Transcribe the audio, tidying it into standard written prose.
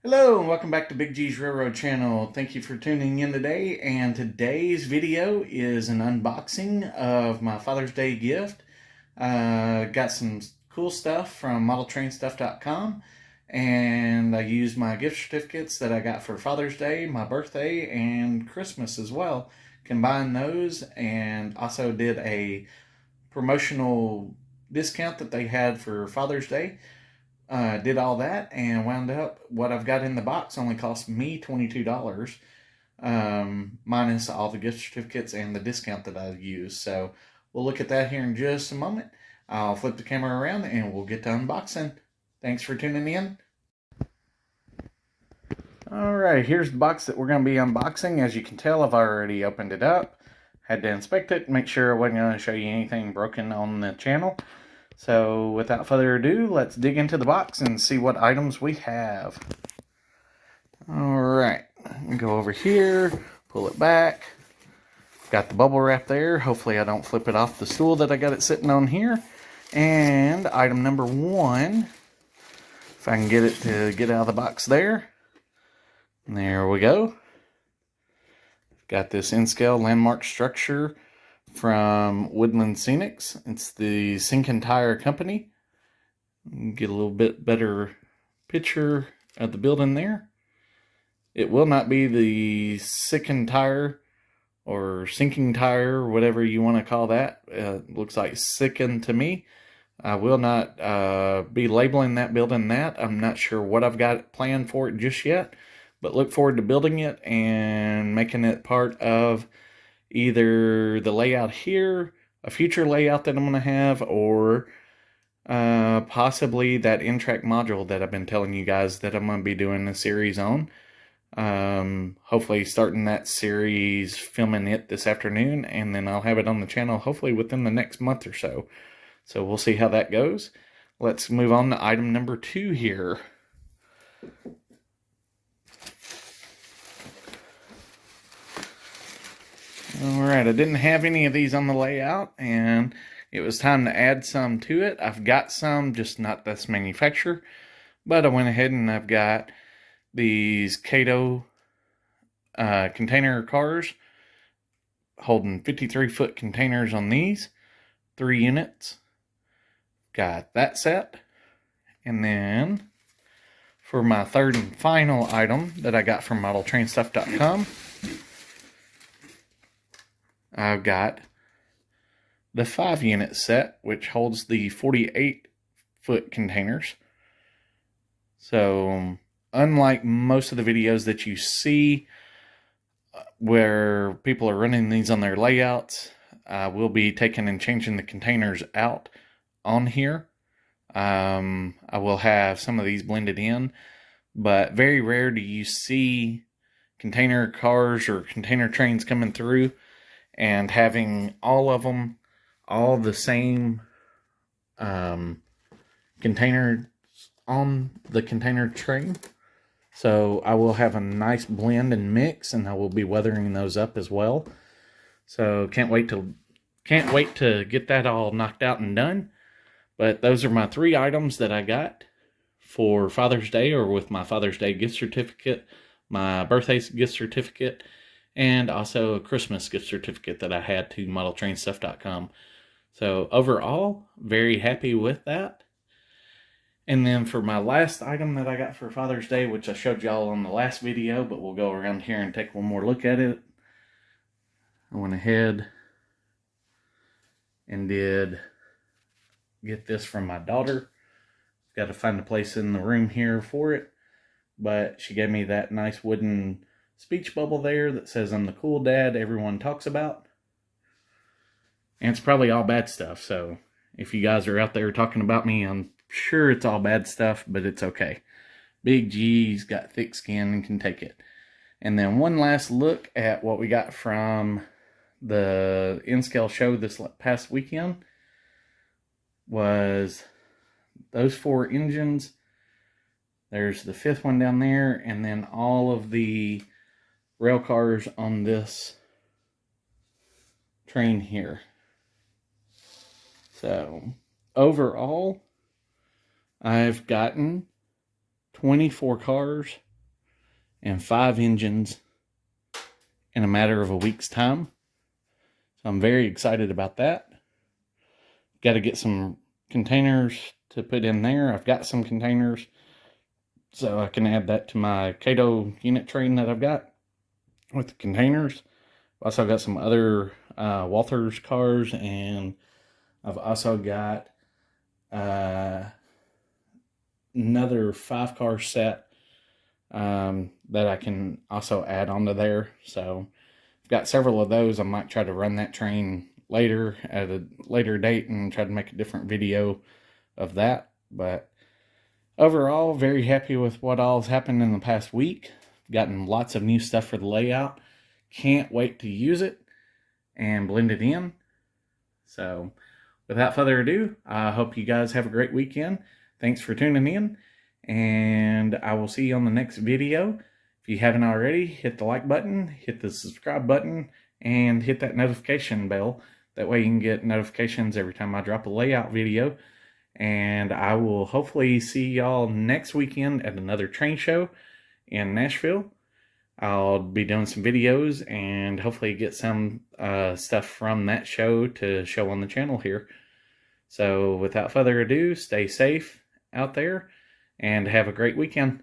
Hello and welcome back to Big G's Railroad Channel. Thank you for tuning in today, and today's video is an unboxing of my Father's Day gift. Got some cool stuff from ModelTrainStuff.com, and I used my gift certificates that I got for Father's Day, my birthday, and Christmas as well. Combined those and also did a promotional discount that they had for Father's Day. Did all that and wound up what I've got in the box only cost me $22, minus all the gift certificates and the discount that I've used. So we'll look at that here in just a moment. I'll flip the camera around and we'll get to unboxing. Thanks for tuning in. Alright, here's the box that we're going to be unboxing. As you can tell, I've already opened it up. Had to inspect it, make sure I wasn't going to show you anything broken on the channel. So without further ado, let's dig into the box and see what items we have. Alright, go over here, pull it back. Got the bubble wrap there. Hopefully I don't flip it off the stool that I got it sitting on here. And item number one, if I can get it to get out of the box there. There we go. Got this N-scale landmark structure from Woodland Scenics. It's the Sinking Tire Company. Get a little bit better picture of the building there. It will not be the Sinking Tire or Sinking Tire, whatever you want to call that. Looks like Sicken to me. I will not be labeling that building that. I'm not sure what I've got planned for it just yet, but look forward to building it and making it part of either the layout here, a future layout that I'm going to have, or possibly that N-Track module that I've been telling you guys that I'm going to be doing a series on. Hopefully starting that series, filming it this afternoon, and then I'll have it on the channel hopefully within the next month or so. So we'll see how that goes. Let's move on to item number two here. Alright, I didn't have any of these on the layout, and it was time to add some to it. I've got some, just not this manufacturer, but I went ahead and I've got these Kato container cars, holding 53-foot containers on these, 3 units. Got that set. And then, for my third and final item that I got from ModelTrainStuff.com, I've got the 5-unit set, which holds the 48-foot containers. So, unlike most of the videos that you see where people are running these on their layouts, I will be taking and changing the containers out on here. I will have some of these blended in, but very rare do you see container cars or container trains coming through and having all of them all the same container on the container train. So I will have a nice blend and mix, and I will be weathering those up as well. So can't wait to get that all knocked out and done. But those are my 3 items that I got for Father's Day, or with my Father's Day gift certificate, my birthday gift certificate, and also a Christmas gift certificate that I had to ModelTrainStuff.com. So overall, very happy with that. And then for my last item that I got for Father's Day, which I showed y'all on the last video, but we'll go around here and take one more look at it. I went ahead and did get this from my daughter. Got to find a place in the room here for it, but she gave me that nice wooden speech bubble there that says I'm the cool dad everyone talks about. And it's probably all bad stuff, so if you guys are out there talking about me, I'm sure it's all bad stuff, but it's okay. Big G's got thick skin and can take it. And then one last look at what we got from the N-scale show this past weekend was those 4 engines. There's the 5th one down there, and then all of the rail cars on this train here. So overall, I've gotten 24 cars and 5 engines in a matter of a week's time. So I'm very excited about that. Got to get some containers to put in there. I've got some containers, so I can add that to my Kato unit train that I've got with the containers. I've also got some other Walthers cars, and I've also got another 5-car set that I can also add onto there. So I've got several of those. I might try to run that train later at a later date and try to make a different video of that. But overall, very happy with what all's happened in the past week. Gotten lots of new stuff for the layout. Can't wait to use it and blend it in. So without further ado, I hope you guys have a great weekend. Thanks for tuning in, and I will see you on the next video. If you haven't already, hit the like button, hit the subscribe button, and hit that notification bell. That way you can get notifications every time I drop a layout video. And I will hopefully see y'all next weekend at another train show in Nashville. I'll be doing some videos and hopefully get some stuff from that show to show on the channel here. So without further ado, stay safe out there and have a great weekend.